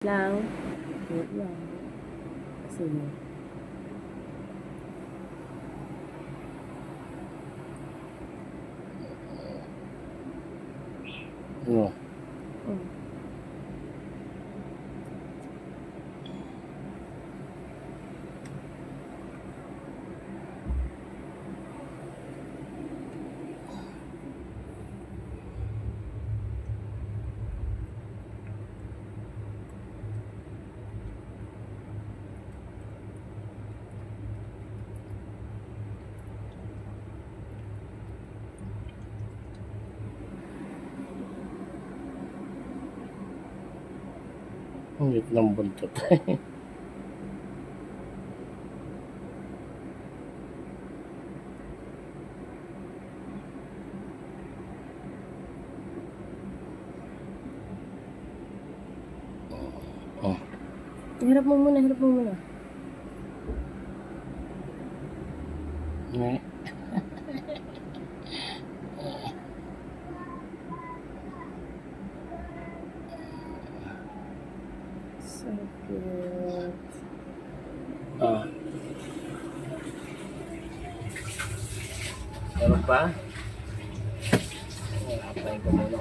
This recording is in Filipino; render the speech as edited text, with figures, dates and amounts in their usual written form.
Lang. Wait lang. Kasi Oh. Ang lit ng buntot. Oh. Hirap mo muna, hirap mo muna. Sakit. Ah. Meron pa? Apay ko muna.